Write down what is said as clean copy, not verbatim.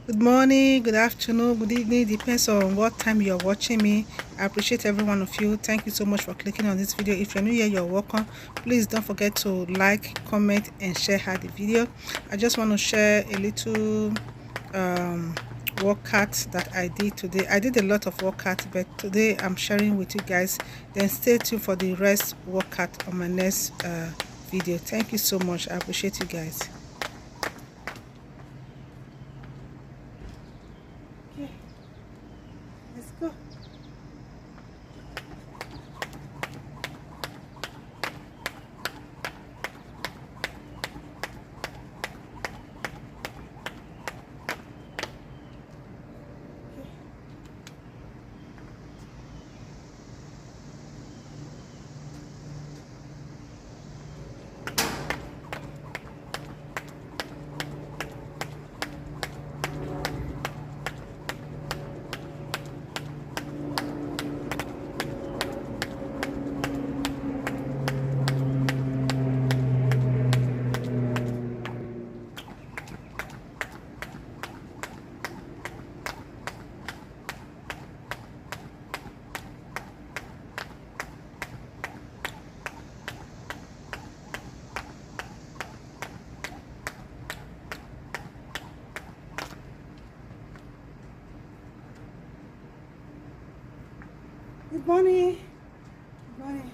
Good morning, good afternoon, good evening, depends on what time you're watching me. I appreciate every one of you. Thank you so much for clicking on this video. If you're new here, you're welcome. Please don't forget to like, comment, and share the video. I just want to share a little workout that I did today. I did a lot of workout, but today I'm sharing with you guys. Then stay tuned for the rest workout on my next video. Thank you so much. I appreciate you guys. Okay, let's go. Good morning. Good morning.